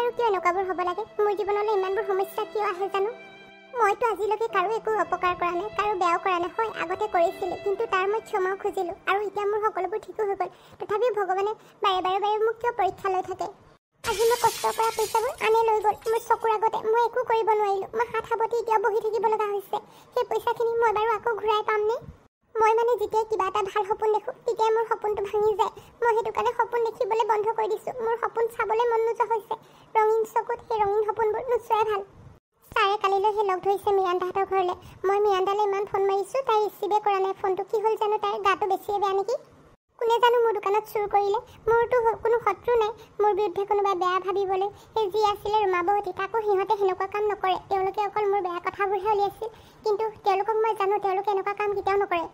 আৰু কিয় এনেকুৱাবোৰ হ'ব লাগে? মোৰ জীৱনলৈ ইমানবোৰ সমস্যা কিয় আহে জানো? মইতো আজিলৈকে কাৰো একো অপকাৰ কৰা নাই, কাৰো বেয়াও কৰা নাই। হয়, আগতে কৰিছিলোঁ, কিন্তু তাৰ মই ক্ষমাও খুজিলোঁ আৰু এতিয়া মোৰ সকলোবোৰ ঠিকো হৈ গ'ল। তথাপিও ভগৱানে বাৰে বাৰে মোক কিয় পৰীক্ষা লৈ থাকে? আজি মই কষ্ট কৰা পইচাবোৰ আনে লৈ গ'ল মোৰ চকুৰ আগতে। মই একো কৰিব নোৱাৰিলোঁ। মই হাত সাৱটি এতিয়াও বহি থাকিব লগা হৈছে। সেই পইচাখিনি মই বাৰু আকৌ ঘূৰাই পামনে? মই মানে যেতিয়াই কিবা এটা ভাল সপোন দেখোঁ তেতিয়াই মোৰ সপোনটো ভাঙি যায়। মই সেইটো কাৰণে সপোন দেখিবলৈ বন্ধ কৰি দিছোঁ। মোৰ সপোন চাবলৈ মন নোযোৱা হৈছে। ৰঙীন চকুত সেই ৰঙীন সপোনবোৰ নোচোৱাই ভাল। ছাৰে কালিলৈ সেই লগ ধৰিছে মিৰাণ্ডাহঁতৰ ঘৰলৈ। মই মিৰাণ্ডালৈ ইমান ফোন মাৰিছোঁ, তাই ৰিচিভে কৰা নাই ফোনটো। কি হ'ল জানো, তাইৰ গাটো বেছিয়ে বেয়া নেকি? কোনে জানো মোৰ দোকানত চুৰ কৰিলে? মোৰতো কোনো শত্ৰু নাই মোৰ বিৰুদ্ধে কোনোবাই বেয়া ভাবিবলৈ। সেই যি আছিলে ৰুমাবতী, তাকো সিহঁতে সেনেকুৱা কাম নকৰে। তেওঁলোকে অকল মোৰ বেয়া কথাবোৰহে উলিয়াইছিল, কিন্তু তেওঁলোকক মই জানো তেওঁলোকে এনেকুৱা কাম কেতিয়াও নকৰে।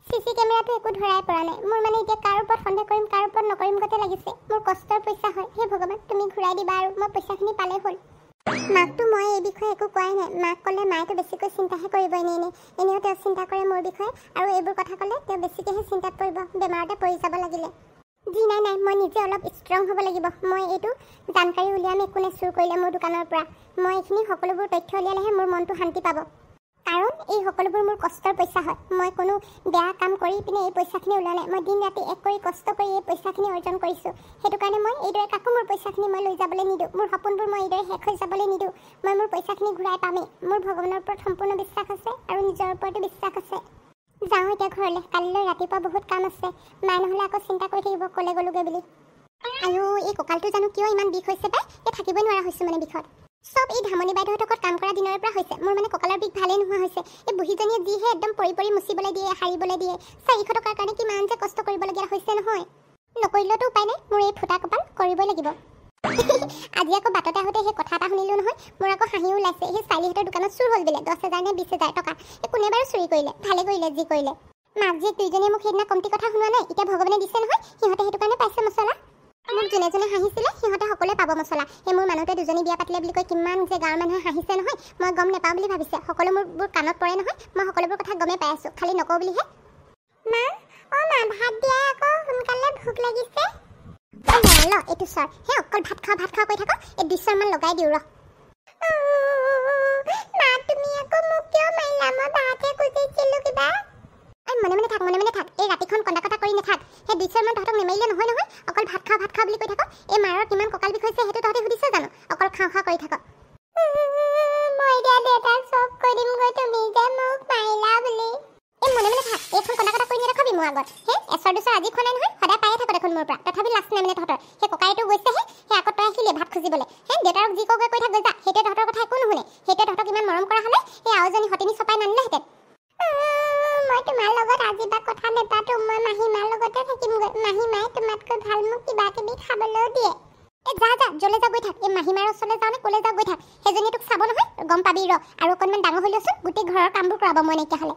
চিচি কেমেৰাটো একো ধৰাই পৰা নাই। মোৰ মানে এতিয়া কাৰ ওপৰত সন্দেহ কৰিম কাৰ ওপৰত নকৰিম গতে লাগিছে। মোৰ কষ্টৰ পইচা হয়। হে ভগৱান, তুমি ঘূৰাই দিবা আৰু মই পইচাখিনি পালেই হ'ল। মাকতো মই এই বিষয়ে একো কোৱাই নাই। মাক ক'লে মায়েতো বেছিকৈ চিন্তাহে কৰিব এনেও তেওঁ চিন্তা কৰে মোৰ বিষয়ে, আৰু এইবোৰ কথা ক'লে তেওঁ বেছিকৈহে চিন্তাত পৰিব, বেমাৰতে পৰি যাব লাগিলে। যি নাই মই নিজে অলপ ষ্ট্ৰং হ'ব লাগিব। মই এইটো জানকাৰী উলিয়াম কোনে চুৰ কৰিলে মোৰ দোকানৰ পৰা। মই এইখিনি সকলোবোৰ তথ্য উলিয়ালেহে মোৰ মনটো শান্তি পাব, কাৰণ এই সকলোবোৰ মোৰ কষ্টৰ পইচা হয়। মই কোনো বেয়া কাম কৰি পিনে এই পইচাখিনি ওলোৱা নাই। মই দিন ৰাতি এক কৰি কষ্ট কৰি এই পইচাখিনি অৰ্জন কৰিছোঁ। সেইটো কাৰণে মই এইদৰে কাকো মোৰ পইচাখিনি মই লৈ যাবলৈ নিদিওঁ। মোৰ সপোনবোৰ মই এইদৰে শেষ হৈ যাবলৈ নিদিওঁ। মই মোৰ পইচাখিনি ঘূৰাই পামেই। মোৰ ভগৱানৰ ওপৰত সম্পূৰ্ণ বিশ্বাস আছে আৰু নিজৰ ওপৰতো বিশ্বাস আছে। যাওঁ এতিয়া ঘৰলৈ। কালিলৈ ৰাতিপুৱা বহুত কাম আছে। মায়ে নহ'লে আকৌ চিন্তা কৰি থাকিব ক'লে গ'লোগৈ বুলি। আয়ো, এই কঁকালটো জানো কিয় ইমান বিষ হৈছে পাই? এই থাকিবই নোৱাৰা হৈছোঁ মানে বিষত। চব এই ধামনি বাইদেউহঁতৰ ঘৰত কাম কৰা দিনৰ পৰা হৈছে। মোৰ মানে কঁকালৰ বিষ ভালেই নোহোৱা হৈছে। এই বুঢ়ীজনীয়ে যিহে একদম পৰি মুচিবলৈ দিয়ে, সাৰিবলৈ দিয়ে। 400 টকাৰ কাৰণে কিমান যে কষ্ট কৰিবলগীয়া হৈছে নহয়। নকৰিলেতো উপায় নাই। মোৰ এই ফুটা কপাল কৰিবই লাগিব। আজি আকৌ বাটতে আহোঁতে সেই কথা এটা শুনিলোঁ নহয়। মোৰ আকৌ হাঁহিও ওলাইছে। সেই চাৰিহঁতৰ দোকানত চুৰ হ'ল বোলে 10,000 নে 20,000 টকা। এই কোনে বাৰু চুৰি কৰিলে? ভালে কৰিলে যি কৰিলে। মাক জীয়েক দুইজনীয়ে মোক সেইদিনা কমটি কথা শুনোৱা নাই। এতিয়া ভগৱানে দিছে নহয়, সিহঁতে সেইটো কাৰণে পাইছে মছলা। মোক যোনে যোনে হাঁহিছিলে সিহঁতে সকলোৱে পাব মছলা। সেই মোৰ মানুহতে দুজনী বিয়া পাতিলে বুলি কৈ কিমান যে গাঁৱৰ মানুহে হাঁহিছে নহয়। মই গম নাপাওঁ বুলি ভাবিছে। সকলো মোৰবোৰ কাণত পৰে নহয়। মই সকলোবোৰ কথা গমেই পাই আছোঁ, খালি নকওঁ বুলিহে। মা, মা ভাত দিয়া আকৌ, সোনকালে ভোক লাগিছে। ল এইটো চৰ। সেই অকল ভাত খাওঁ কৈ থাকক। এই 2 মান লগাই দিওঁ ৰ। মা, তুমি আকৌ মোক কিয় মাৰিলা? মই ভাতহে খুজিছিলোঁ কিবা। মনে থাক। এই ৰাতিখন কন্দা কটা কৰি নাথাক। সেই 2 মান তহঁতক নেমাৰিলে নহয়। অকল ভাত খাওঁ বুলি কৈ থাকক। এই মাৰৰ কিমান কঁকাল বিষ হৈছে সেইটো তহঁতে সুধিছ জানো? অকল খাওঁ কৰি থাকক। মই এতিয়া দেউতাক চব কৈ দিমগৈ তুমি যে মোক মাৰিলা বুলি। এই মনে থাক। এইখন কন্দা কটা কৰি নাথাকিবি মোৰ আগত। সেই এচৰ দুচৰ আজি খোৱা নাই নহয়। সদায় পায়ে থাক দেখোন মোৰ পৰা। তথাপি লাজ নাই মানে তহঁতৰ। সেই ককাইটো গৈছেহে, সেই আগত তই আহিলি ভাত খুজিবলৈ। সেই দেউতাক যি কওঁগৈ কৈ থাক গৈ যা। সেইটোৱে তহঁতৰ কথা একো নুশুনে। সেইটোৱে তহঁতক ইমান মৰম কৰা হ'লে সেই আওজনী সতিনী চপাই নানিলেহেঁতেন। মই তোমাৰ লগত আজি বা কথা নেপাতো। মই মাহীমাৰ লগতে থাকিমগৈ। মাহীমায়ে তোমাতকৈ ভাল মোক কিবা কিবি খাবলৈও দিয়ে। যা য'লৈ যা গৈ থাক। এই মাহীমাৰ ওচৰলৈ যাওঁ নে ক'লৈ যা গৈ থাক। সেইজনীয়ে তোক চাব নহয়, গম পাবি ৰ। আৰু অকণমান ডাঙৰ হ'লেচোন গোটেই ঘৰৰ কামবোৰ কৰাব মই নাইকিয়া হ'লে।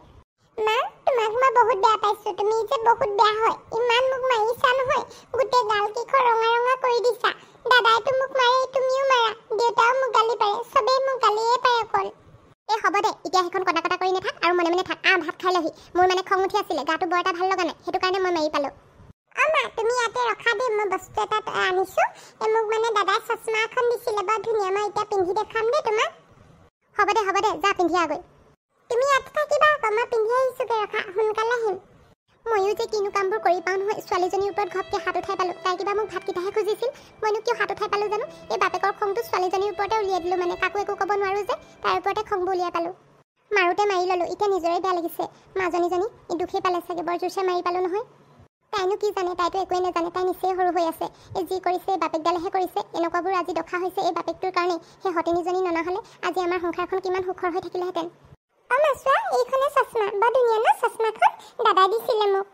মা, তোমাক মই বহুত বেয়া পাইছোঁ। তুমি যে বহুত বেয়া হয়। ইমান মোক মাৰিছা নহয়। গোটেই গালকেইখন ৰঙা কৰি দিছা। দাদাইতো মোক মাৰে, তুমিও মাৰা। দেউতাও মোক গালি পাৰে। চবেই মোক গালিয়ে পাৰে অকল। এই হ'ব দে, এতিয়া সেইখন কটা কটা কৰি নাথাক আৰু মনে থাক। ভাত খাই লহি। মোৰ মানে খং উঠি আছিলে, গাটো বৰ এটা ভাল লগা নাই। সেইটো কাৰণে মই মাৰি পালোঁ। মা, তুমি ইয়াতে ৰখা দেই, মই বস্তু এটা আনিছোঁ। মোক মানে দাদাই চশমা এখন দিছিলে, বৰ ধুনীয়া। মই এতিয়া পিন্ধি দেখাম দেই তোমাক। হ'ব দে, যা পিন্ধি আগৈ। তুমি ইয়াতে থাকিবা আকৌ, মই পিন্ধি আহিছোঁগৈ। ৰখা, সোনকালে আহিম। ময়ো যে কিনো কামবোৰ কৰি পাওঁ নহয়। ছোৱালীজনীৰ ওপৰত ঘপকৈ হাত উঠাই পালোঁ। তাই কিবা মোক ভাতকেইটাহে খুজিছিল। মইনো কিয় হাত উঠাই পালোঁ জানো? এই বাপেকৰ খংটো ছোৱালীজনীৰ ওপৰতে উলিয়াই দিলোঁ। মানে কাকো একো ক'ব নোৱাৰোঁ যে, তাইৰ ওপৰতে খংবোৰ উলিয়াই পালোঁ। মাৰোঁতে মাৰি ল'লোঁ। এতিয়া নিজৰে বেয়া লাগিছে। মাজনীজনী দুখেই পালে চাগে, বৰ জোৰছে মাৰি পালোঁ নহয়। তাইনো কি জানে? তাইতো একোৱেই নাজানে। তাই নিচেই সৰু হৈ আছে। এই যি কৰিছে এই বাপেকডালেহে কৰিছে। এনেকুৱাবোৰ আজি দখা হৈছে এই বাপেকটোৰ কাৰণেই। সেই সতিনীজনী ননা হ'লে আজি আমাৰ সংসাৰখন কিমান সুখৰ হৈ থাকিলেহেঁতেন। মা চোৱা, এইখনে চশমা। বৰ ধুনীয়া ন চশমাখন? দাদাই দিছিলে মোক।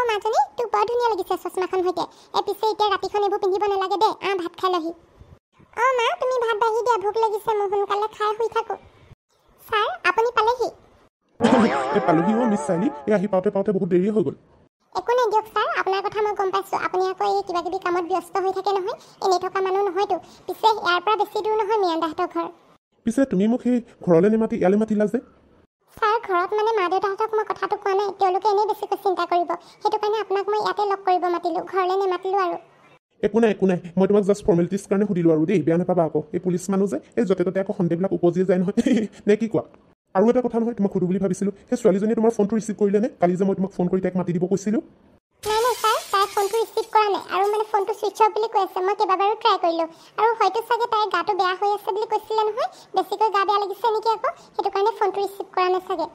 মাজনী, তোক বৰ ধুনীয়া লাগিছে চশমাখন সৈতে। পিছে এতিয়া ৰাতিখন এইবোৰ পিন্ধিব নালাগে দেই। ভাত খাই লহি। মা, তুমি ভাত বাঢ়ি দিয়া। ভোক লাগিছে মোৰ। সোনকালে খাই শুই থাকোঁ। ছাৰ, আপুনি পালেহি? পালোহি মিছ চাইলি। আহি পাওঁতে বহুত দেৰি হৈ গ'ল। একো নাই দিয়ক ছাৰ, আপোনাৰ কথা মই গম পাইছোঁ। আপুনি আকৌ এই কিবা কিবি কামত ব্যস্ত হৈ থাকে নহয়। এনেই থকা মানুহ নহয়তো। পিছে ইয়াৰ পৰা বেছি দূৰ নহয় মিৰাণ্ডাহঁতৰ ঘৰ। পিছে তুমি মোক সেই ঘৰলৈ নেমাতি ইয়ালৈ মাতিলা যে? ছাৰ, ঘৰত মানে মা দেউতাহঁতক মই কথাটো কোৱা নাই। তেওঁলোকে এনেই বেছিকৈ চিন্তা কৰিব। সেইটো কাৰণে আপোনাক মই ইয়াতে লগ কৰিব মাতিলোঁ। ঘৰলৈ নেমাতিলোঁ আৰু। একো নাই মই তোমাক জাষ্ট ফৰ্মেলিটিজ কাৰণে সুধিলোঁ আৰু দেই, বেয়া নাপাবা আকৌ। এই পুলিচ মানুহ যে এই য'তে ত'তে আকৌ সন্দেহবিলাক উপজিয়ে যায় নহয় নে কি কোৱা? আৰু এটা কথা নহয়, তোমাক সুধো বুলি ভাবিছিলোঁ, সেই ছোৱালীজনীয়ে তোমাৰ ফোনটো ৰিচিভ কৰিলে নে? কালি যে মই তোমাক ফোন কৰি তাইক মাতি দিব কৈছিলোঁ। নাই ছাৰ, তাই ফোনটো ৰিচিভ কৰা নাই আৰু মানে ফোনটো ছুইচ অফ বুলি কৈ আছে। মই কেইবাবাৰো ট্ৰাই কৰিলোঁ আৰু হয়তো চাগে তাইৰ গাটো বেয়া হৈ আছে বুলি কৈছিলে নহয়, বেছিকৈ গা বেয়া লাগিছে নেকি আকৌ, সেইটো কাৰণে ফোনটো ৰিচিভ কৰা নাই চাগে।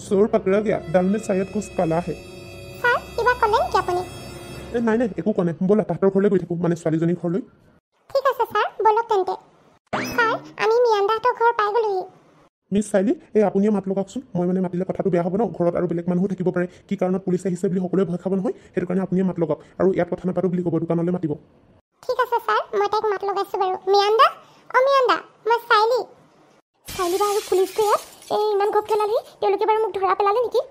চোৰ পকৰা গয়া, ডাল মে শায়দ কুছ কালা হে। ছাৰ কিবা ক'লে নেকি আপুনি? নাই একো কোৱা নাই, ব'লা তাহাঁতৰ ঘৰলৈ গৈ থাকোঁ, মানে ছোৱালীজনীৰ ঘৰলৈ। ঠিক আছে ছাৰ, ব'লক তেন্তে। ছাৰ আমি মিয়ানদাহঁতৰ ঘৰ পাই গ'লোহি। মিছ চাইলি, এই আপুনিয়ে মাত লগাওকচোন। মই মানে মাতিলে কথাটো বেয়া হ'ব ন, ঘৰত আৰু বেলেগ মানুহো থাকিব পাৰে, কি কাৰণত পুলিচ আহিছে বুলি সকলোৱে ভয় খাব নহয়, সেইটো কাৰণে আপুনিয়ে মাত লগাওক আৰু ইয়াত কথা নাপাতো বুলি ক'ব, দোকানলৈ মাতিব। ঠিক আছে ছাৰ, মই তাইক মাত লগাইছোঁ বাৰু। মিয়ানদা, মিয়ানদা, মই চাইলি বা আৰু পুলিচটো ইয়াত ইমান গপ পেলালেহি, তেওঁলোকে বাৰু মোক ধৰা পেলালে নেকি?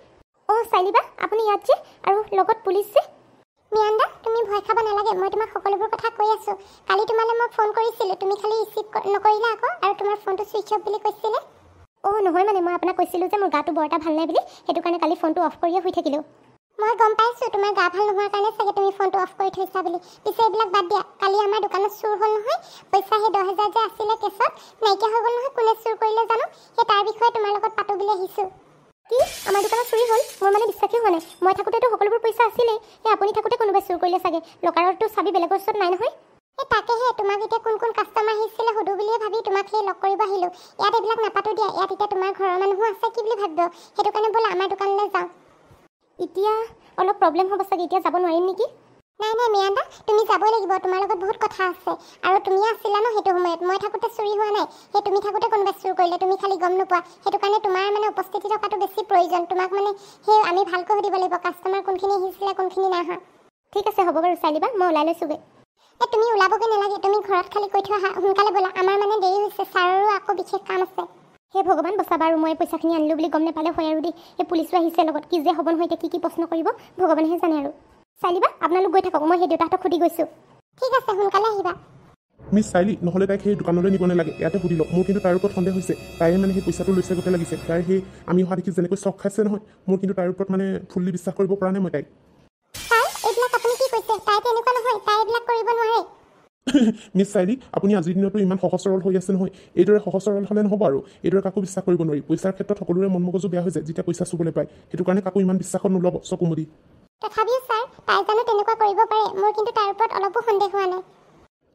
চাইলি বা আপুনি ইয়াত যে আৰু লগত পুলিচ যে। মিয়ানদা তুমি ভয় খাব নালাগে, মই তোমাক সকলোবোৰ কথা কৈ আছোঁ। কালি তোমালৈ মই ফোন কৰিছিলোঁ, তুমি খালি ৰিচিভ নকৰিলা আকৌ, আৰু তোমাৰ ফোনটো ছুইচ অফ বুলি কৈছিলে। নহয় মানে মই আপোনাক কৈছিলোঁ যে মোৰ গাটো বৰ এটা ভাল নাই বুলি, সেইটো কাৰণে কালি ফোনটো অফ কৰিয়ে শুই থাকিলোঁ। মই গম পাইছোঁ তোমাৰ গা ভাল নোহোৱাৰ কাৰণে চাগে তুমি ফোনটো অফ কৰি থৈছা বুলি। পিছে এইবিলাক বাদ দিয়া, কালি আমাৰ দোকানত চুৰ হ'ল নহয়, পইচা সেই 10,000 যে আছিলে কেছত নাইকিয়া হৈ গ'ল নহয়, কোনে চুৰ কৰিলে জানো, সেই তাৰ বিষয়ে তোমাৰ লগত পাতোঁ বুলি আহিছোঁ। কি আমাৰ দোকানত চুৰি হ'ল? মোৰ মানে বিশ্বাসেই হোৱা নাই। মই থাকোঁতেতো সকলোবোৰ পইচা আছিলেই, আপুনি থাকোঁতে কোনোবাই চুৰ কৰিলে চাগে। লকাৰতো চাবি বেলেগৰ ওচৰত নাই নহয়। তাকেহে তোমাক এতিয়া কোন কাষ্টমাৰ আহিছিলে সুধো বুলিয়ে ভাবি তোমাক সেই লগ কৰিব আহিলোঁ। ইয়াত এইবিলাক নাপাতো দিয়া, ইয়াত এতিয়া তোমাৰ ঘৰৰ মানুহো আছে কি বুলি ভাবিব, সেইটো কাৰণে ব'লা আমাৰ দোকানলৈ যাওঁ। এতিয়া অলপ প্ৰব্লেম হ'ব চাগে, এতিয়া যাব নোৱাৰিম নেকি? নাই মিয়ানদা, তুমি যাবই লাগিব, তোমাৰ লগত বহুত কথা আছে। আৰু তুমি আছিলা ন সেইটো সময়ত, মই থাকোঁতে চুৰি হোৱা নাই, সেই তুমি থাকোঁতে কোনোবাই চুৰ কৰিলে, তুমি খালি গম নোপোৱা, সেইটো কাৰণে তোমাৰ মানে উপস্থিতি থকাটো বেছি প্ৰয়োজন। তোমাক মানে সেই আমি ভালকৈ সুধিব লাগিব কাষ্টমাৰ কোনখিনি আহিছিলে কোনখিনি নাই অহা। ঠিক আছে হ'ব বাৰু চাই দিবা, মই ওলাই লৈছোঁগৈ। তুমি ওলাবগৈ নালাগে, তুমি ঘৰত খালি কৈ থৈ আহা, সোনকালে ব'লা, আমাৰ মানে দেৰি হৈছে, ছাৰৰো আকৌ বিশেষ কাম আছে। সেই ভগৱান বচাবা, আৰু মই পইচাখিনি আনিলোঁ বুলি গম নাপালে হয় আৰু দেই। সেই পুলিচো আহিছে লগত, কি যে হ'ব নহয় এতিয়া, কি প্ৰশ্ন কৰিব ভগৱানেহে জানে আৰু। চাইলিবা আপোনালোক গৈ থাকক, মই সেই দেউতাহঁতক সুধি গৈছোঁ। ঠিক আছে সোনকালে আহিবা। মিছ চাইলি, নহ'লে তাইক সেই দোকানলৈ নিব নালাগে, ইয়াতে সুধি লওক। মোৰ কিন্তু তাইৰ ওপৰত সন্দেহ হৈছে, তাইয়ে মানে সেই পইচাটো লৈছে গোটেই লাগিছে। তাই সেই আমি অহা দেখি যেনেকৈ চখ খাইছে নহয়, মোৰ কিন্তু তাইৰ ওপৰত মানে ফুল্লি বিশ্বাস কৰিব পৰা নাই মই তাইক। ছাৰ এইবিলাক আপুনি কি কৈছে? তাই তেনেকুৱা নহয়, তাই এইবিলাক কৰিব নোৱাৰে। মিছ চাইলি, আপুনি আজিৰ দিনতো ইমান সহজ সৰল হৈ আছে নহয়, এইদৰে সহজ সৰল হ'লে নহ'ব আৰু। এইদৰে কাকো বিশ্বাস কৰিব নোৱাৰি। পইচাৰ ক্ষেত্ৰত সকলোৰে মন মগজু বেয়া হৈ যায় যেতিয়া পইচা চুবলৈ পায়, সেইটো কাৰণে কাকো ইমান বিশ্বাসত নোলাব চকু মুদি। তথাপিও ছাৰ, তাই জানো তেনেকুৱা কৰিব পাৰে? মোৰ কিন্তু তাৰ ওপৰত অলপো সন্দেহ হোৱা নাই।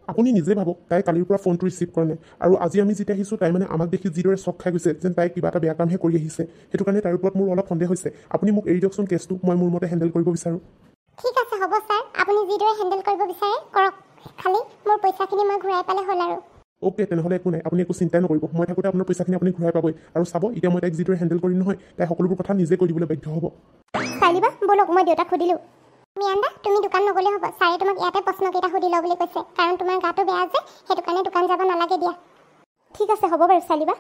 আপুনি নিজে ভাবক, তাই কালিৰ পৰা ফোনটো ৰিচিভ কৰা নাই, আৰু আজি আমি যেতিয়া আহিছোঁ তাই মানে আমাক দেখি যিদৰে চক খাই গৈছে, যেন তাই কিবা এটা বেয়া কামহে কৰি আহিছে, সেইটো কাৰণে তাইৰ ওপৰত মোৰ অলপ সন্দেহ হৈছে। আপুনি মোক এৰি দিয়কচোন কেছটো, মই মোৰ মতে হেণ্ডেল কৰিব বিচাৰোঁ। ঠিক আছে হ'ব ছাৰ, আপুনি যিদৰে হেণ্ডেল কৰিব বিচাৰে কৰক, খালি মোৰ পইচাখিনি মই ঘূৰাই পালে হ'ল আৰু। অ'কে, তেনেহ'লে একো নাই, আপুনি একো চিন্তাই নকৰিব। মই থাকোঁতে আপোনাৰ পইচাখিনি আপুনি ঘূৰাই পাবই। আৰু চাব, এতিয়া মই তাইক যিদৰে হেণ্ডেল কৰিম নহয়, তাই সকলোবোৰ কথা নিজে কৈ দিবলৈ বাধ্য হ'ব। চাইলিবা ব'লক, মই দেউতাক সুধিলোঁ। মিয়ানদা তুমি দোকান নগ'লে হ'ব, ছাৰে তোমাক ইয়াতে প্ৰশ্নকেইটা সুধি লওঁ বুলি কৈছে, কাৰণ তোমাৰ গাটো বেয়া যে, সেইটো কাৰণে দোকান যাব নালাগে দিয়া। ঠিক আছে হ'ব বাৰু চাইলিবা।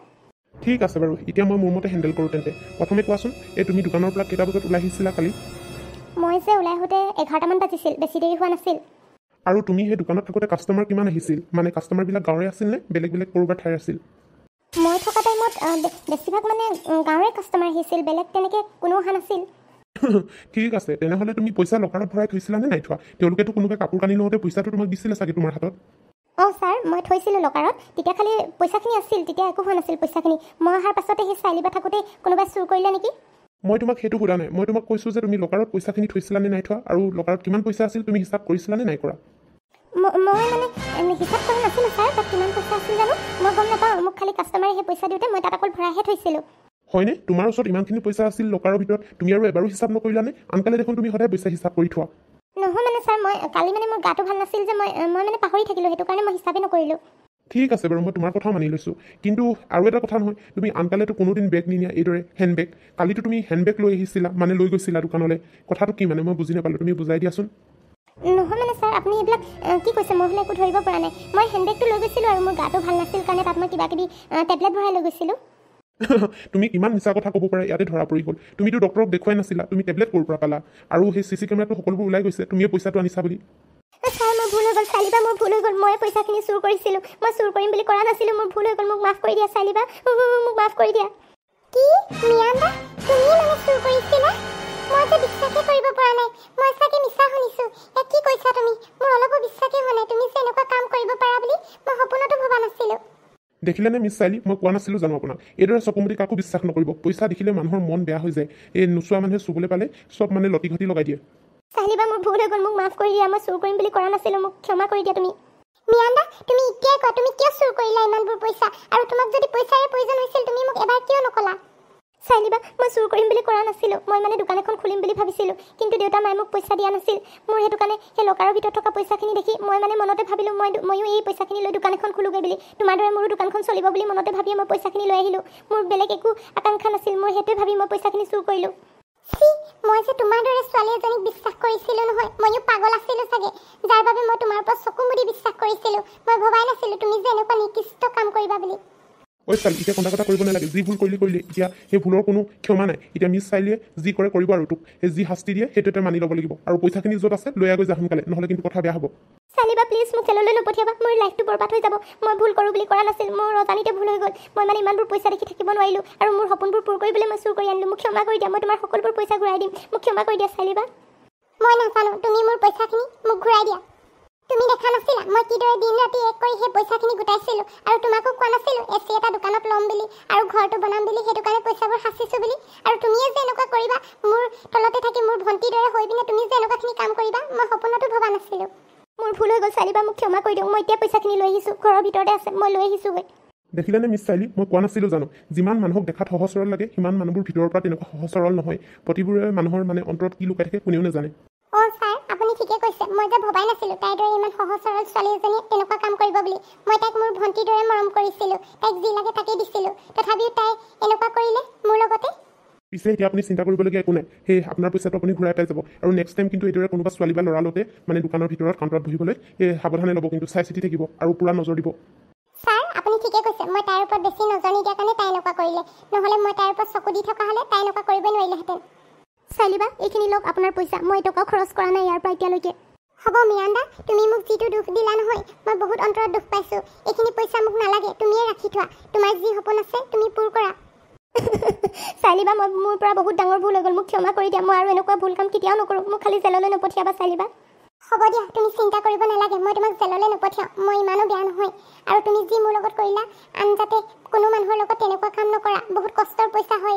ঠিক আছে বাৰু, এতিয়া মই মোৰ মতে হেণ্ডেল কৰোঁ তেন্তে। প্ৰথমে কোৱাচোন, এই তুমি দোকানৰ পৰা কেইটা বজাত ওলাই আহিছিলা কালি? মই যে ওলাই আহোঁতে 11টামান বাজিছিল, বেছি দেৰি হোৱা নাছিল। আৰু তুমি সেই দোকানত থাকোঁতে কাষ্টমাৰ কিমান আহিছিল? মানে কাষ্টমাৰবিলাক গাঁৱৰে আছিল নে বেলেগ বেলেগ ক'ৰবাৰ ঠাইৰ আছিল? মই থকা টাইমত বেছিভাগ মানে গাঁৱৰে কাষ্টমাৰ আহিছিল, বেলেগ তেনেকৈ কোনো অহা নাছিল। ঠিক আছে, তেনেহ'লে তুমি পইচা লকাৰত ভৰাই থৈছিলা নে নাই থোৱা? তেওঁলোকেতো কোনোবাই কাপোৰ কানি লওঁতে পইচাটো তোমাক দিছিলে চাগে তোমাৰ হাতত। ছাৰ মই থৈছিলোঁ লকাৰত, তেতিয়া খালি পইচাখিনি আছিল, তেতিয়া একো হোৱা নাছিল পইচাখিনি। মই অহাৰ পাছতে সেই চাইলিবা থাকোঁতে কোনোবাই চুৰ কৰিলে নেকি? মই তোমাক সেইটো সোধা নাই, মই তোমাক কৈছোঁ যে তুমি লকাৰত পইচাখিনি থৈছিলা নে নাই থোৱা, আৰু লকাৰত কিমান পইচা আছিল তুমি হিচাপ কৰিছিলা নে নাই কৰা? মই মানে হিচাপ কৰা নাছিলোঁ ছাৰ, তাত কিমান পইচা আছিল জানো মই গম নাপাওঁ। মোক খালি কাষ্টমাৰে সেই পইচা দিওঁতে মই তাত অকল ভৰাইহে থৈছিলোঁ। হয়নে? তোমাৰ ওচৰত ইমানখিনি পইচা আছিল লকাৰৰ ভিতৰত, তুমি আৰু এবাৰো হিচাপ নকৰিলানে? আনকালে দেখোন তুমি সদায় পইচা হিচাপ কৰি থোৱা। নহয় মানে ছাৰ, মই কালি মানে মোৰ গাটো ভাল নাছিল যে, মই মানে পাহৰি থাকিলোঁ, সেইটো কাৰণে মই হিচাপে নকৰিলোঁ। ঠিক আছে বাৰু, মই তোমাৰ কথাও মানি লৈছোঁ, কিন্তু আৰু এটা কথা নহয়, তুমি আনকালেতো কোনোদিন বেগ নিনিয়া, এইদৰে হেণ্ডবেগ। কালিতো তুমি হেণ্ডবেগ লৈ আহিছিলা, মানে লৈ গৈছিলা দোকানলৈ। কথাটো কি মানে মই বুজি নাপালোঁ, তুমি বুজাই দিয়াচোন। নহয় মানে ছাৰ, আপুনি এইবিলাক কি কৈছে? মই হ'লে একো ধৰিব পৰা নাই। মই হেণ্ডবেগটো লৈ গৈছিলোঁ আৰু মোৰ গাটো ভাল নাছিল কাৰণে তাত মই কিবা কিবি টেবলেট ভৰাই লৈ গৈছিলোঁ। তুমি কিমান মিছা কথা ক'ব পাৰে, ইয়াতে ধৰা পৰি গ'ল। তুমিতো ডক্টৰক দেখুৱাই নাছিলা, তুমি টেবলেট ক'ৰ পৰা পালা? আৰু সেই CC কেমেৰাটো সকলোবোৰ ওলাই গৈছে, তুমিয়ে পইচাটো আনিছা বুলি। ছাৰ মোৰ ভুল হৈ গ'ল, চাইলিবা মোৰ ভুল হৈ গ'ল, মই পইচাখিনি চুৰ কৰিছিলোঁ, মই চুৰ কৰিম বুলি কৰা নাছিলোঁ, মোৰ ভুল হৈ গ'ল, মোক মাফ কৰি দিয়া চাইলিবা, মোক মাফ কৰি দিয়া। কি মিয়ানদা, তুমি মানে চুৰ কৰিছিলা? মই যে বিশ্বাসে কৰিব পৰা নাই মই চাগে মিছা শুনিছো এ কি কৈছা তুমি মোৰ অলপো বিশ্বাসে হোৱা নাই তুমি যে এনেকুৱা কাম কৰিব পাৰা বুলি মই সপোনতো ভবা নাছিলো দেখিলেনে মিছ চাইলি মই কোৱা নাছিলোঁ জানো আপোনাক এইদৰে চকুমুদি কাকো বিশ্বাস নকৰিব পইচা দেখিলে মানুহৰ মন বেয়া হৈ যায় এই নোচোৱা মানুহে চুবলৈ পালে চব মানে লটি ঘটি লগাই দিয়ে চাহিবা মোৰ ভুল হৈ গ'ল মোক মাফ কৰি দিয়া মই চুৰ কৰিম বুলি কৰা নাছিলোঁ মোক ক্ষমা কৰি দিয়া তুমি মিয়ান্দা তুমি এতিয়াই কোৱা তুমি কিয় চুৰ কৰিলা ইমানবোৰ পইচা আৰু তোমাক যদি পইচাৰে প্ৰয়োজন হৈছিল তুমি মোক এবাৰ কিয় নকলা চাহিবা মই চুৰ কৰিম বুলি কৰা নাছিলোঁ মই মানে দোকান এখন খুলিম বুলি ভাবিছিলোঁ কিন্তু দেউতা মায়ে মোক পইচা দিয়া নাছিল মোৰ সেইটো কাৰণে সেই লকাৰৰ ভিতৰত থকা পইচাখিনি দেখি মই মানে মনতে ভাবিলোঁ ময়ো এই পইচাখিনি লৈ দোকান এখন খোলোগৈ বুলি তোমাৰ দৰে মোৰো দোকানখন চলিব বুলি মনতে ভাবিয়ে মই পইচাখিনি লৈ আহিলোঁ মোৰ বেলেগ একো আকাংক্ষা নাছিল মই সেইটোৱে ভাবি মই পইচাখিনি চুৰ কৰিলোঁ মই যে তোমাৰ দৰে ছোৱালী এজনীক বিশ্বাস কৰিছিলোঁ নহয় ময়ো পাগল আছিলোঁ চাগে যাৰ বাবে মই তোমাৰ ওপৰত চকু মুদি বিশ্বাস কৰিছিলোঁ মই ভবাই নাছিলোঁ তুমি যে এনেকুৱা নিকৃষ্ট কাম কৰিবা বুলি ঐ চালি এতিয়া কন্দা কটা কৰিব নালাগে যি ভুল কৰিলি এতিয়া সেই ভুলৰ কোনো ক্ষমা নাই এতিয়া মিছ চাইলিয়ে যি কৰে কৰিব আৰু তোক সেই যি শাস্তি দিয়ে সেইটোতে মানি ল'ব লাগিব আৰু পইচাখিনি য'ত আছে লৈ গৈ যা সোনকালে নহ'লে কিন্তু কথা বেয়া হ'ব চালিবা প্লিজ মোক জেললৈ নপঠিয়াবা মোৰ লাইফটো বৰবাদ হৈ যাব মই ভুল কৰোঁ বুলি কৰা নাছিল মোৰ অজানিতে ভুল হৈ গ'ল মই মানে ইমানবোৰ পইচা দেখি থাকিব নোৱাৰিলোঁ আৰু মোৰ সপোনবোৰ পূৰ কৰিবলৈ মই চুৰ কৰি আনিলোঁ মোক ক্ষমা কৰি দিয়া মই তোমাৰ সকলোবোৰ পইচা ঘূৰাই দিম মোক ক্ষমা কৰি দিয়া চালিবা মই নাজানো তুমি মোৰ পইচাখিনি মোক ঘূৰাই দিয়া তুমি দেখা নাছিলা মই কিদৰে দিন ৰাতি এক কৰি সেই পইচাখিনি গোটাইছিলোঁ আৰু তোমাকো কোৱা নাছিলোঁ এচি এটা দোকানত ল'ম বুলি আৰু ঘৰটো বনাম বুলি সেইটো কাৰণে পইচাবোৰ সাঁচিছোঁ বুলি আৰু তুমিয়ে যে এনেকুৱা কৰিবা মোৰ তলতে থাকি মোৰ ভণ্টিৰ দৰে হৈ পিনে তুমি যে এনেকুৱাখিনি কাম কৰিবা মই সপোনতো ভবা নাছিলোঁ মোৰ ভুল হৈ গ'ল চালিবা মোক ক্ষমা কৰি দিওঁ মই এতিয়া পইচাখিনি লৈ আহিছোঁ ঘৰৰ ভিতৰতে আছে মই লৈ আহিছোঁগৈ দেখিলেনে মিছ চাইলি মই কোৱা নাছিলোঁ জানো যিমান মানুহক দেখাত সহজ সৰল লাগে সিমান মানুহবোৰ ভিতৰৰ পৰা তেনেকুৱা সহজ সৰল নহয় প্ৰতিবোৰে মানুহৰ মানে অন্তৰত কি লুকাই থাকে কোনেও নাজানে ছাৰ আপুনি ঠিকে কৈছে মই যে ভবাই নাছিলোঁ তাইৰ দৰে ইমান সহজ সৰল ছোৱালী এজনীয়ে তেনেকুৱা কাম কৰিব বুলি মই তাইক মোৰ ভণ্টিৰ দৰে মৰম কৰিছিলোঁ তাইক যি লাগে তাকেই দিছিলোঁ তথাপিও তাই এনেকুৱা কৰিলে মোৰ লগতে পিছে এতিয়া আপুনি চিন্তা কৰিবলগীয়া একো নাই সেই আপোনাৰ পইচাটো আপুনি ঘূৰাই পাই যাব আৰু নেক্সট টাইম কিন্তু এইদৰে কোনোবা ছোৱালী বা ল'ৰালতে মানে দোকানৰ ভিতৰত কাউণ্টাৰত বহিবলৈ সাৱধানে ল'ব কিন্তু চাই চিতি থাকিব আৰু পূৰা নজৰ দিব ছাৰ আপুনি ঠিকে কৈছে মই তাইৰ ওপৰত বেছি নজৰ নিদিয়াৰ কাৰণে তাই এনেকুৱা কৰিলে নহ'লে মই তাইৰ ওপৰত চকু দি থকা হ'লে তাই এনেকুৱা কৰিবই নোৱাৰিলেহেঁতেন চালিবা এইখিনি লওক আপোনাৰ পইচা মই এটকাও খৰচ কৰা নাই ইয়াৰ পৰা এতিয়ালৈকে হ'ব মিয়ান্দা তুমি মোক যিটো দুখ দিলা নহয় মই বহুত অন্তৰত দুখ পাইছোঁ এইখিনি পইচা মোক নালাগে তুমিয়ে ৰাখি থোৱা তোমাৰ যি সপোন আছে তুমি পূৰ কৰা চালিবা মই মোৰ পৰা বহুত ডাঙৰ ভুল হৈ গ'ল মোক ক্ষমা কৰি দিয়া মই আৰু এনেকুৱা ভুল কাম কেতিয়াও নকৰোঁ মোক খালি জেললৈ নপঠিয়াবা চালিবা হ'ব দিয়া তুমি চিন্তা কৰিব নালাগে মই তোমাক জেললৈ নপঠিয়াওঁ মই ইমানো বেয়া নহয় আৰু তুমি যি মোৰ লগত কৰিলা আন যাতে কোনো মানুহৰ লগত তেনেকুৱা কাম নকৰা বহুত কষ্টৰ পইচা হয়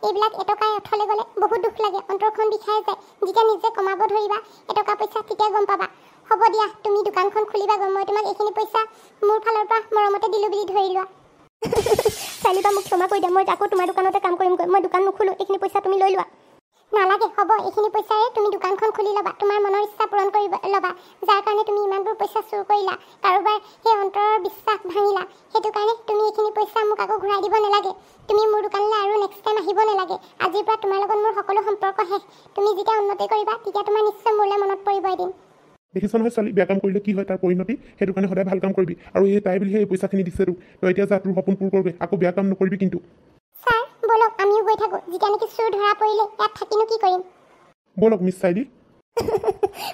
এইবিলাক এটকাই অথলে গ'লে বহুত দুখ লাগে অন্তৰখন বিষাই যায় যেতিয়া নিজে কমাব ধৰিবা এটকা পইচা তেতিয়া গম পাবা হ'ব দিয়া তুমি দোকানখন খুলিবাগৈ মই তোমাক এইখিনি পইচা মোৰ ফালৰ পৰা মৰমতে দিলোঁ বুলি ধৰি লোৱা চালিবা মোক ক্ষমা কৰি দিয়া মই আকৌ তোমাৰ দোকানতে কাম কৰিমগৈ মই দোকান নুখোলোঁ এইখিনি পইচা তুমি লৈ লোৱা নালাগে হ'ব এইখিনি পইচাৰে তুমি দোকানখন খুলি ল'বা তোমাৰ মনৰ ইচ্ছা পূৰণ কৰি ল'বা যাৰ কাৰণে তুমি ইমানবোৰ পইচা চুৰ কৰিলা কাৰোবাৰ সেই অন্তৰৰ বিশ্বাস ভাঙিলা সেইটো কাৰণে তুমি এইখিনি পইচা মোক আকৌ ঘূৰাই দিব নালাগে তুমি মোৰ দোকানলৈ আৰু নেক্সট টাইম আহিব নালাগে আজিৰ পৰা তোমাৰ লগত মোৰ সকলো সম্পৰ্ক শেষ তুমি যেতিয়া উন্নতি কৰিবা তেতিয়া তোমাৰ নিশ্চয় মোলৈ মনত পৰিব এদিন দেখিছ নহয় ছোৱালী বেয়া কাম কৰিলে কি হয় তাৰ পৰিণতি সেইটো কাৰণে সদায় ভাল কাম কৰিবি আৰু এই তাই বুলিহে এই পইচাখিনি দিছে তোক তই এতিয়া যা তোৰ সপোন পূৰ কৰিবি আকৌ বেয়া কাম নকৰিবি কিন্তু ছাৰ বলক আমিও গৈ থাকোঁ যেতিয়া নেকি চুৰ ধৰা পৰিলে ইয়াত থাকিনো কি কৰিম বলক মিছ চাইলি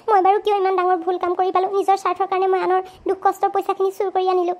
মই বাৰু কিয় ইমান ডাঙৰ ভুল কাম কৰি পালোঁ নিজৰ স্বাৰ্থৰ কাৰণে মই আনৰ দুখ কষ্টৰ পইচাখিনি চুৰ কৰি আনিলোঁ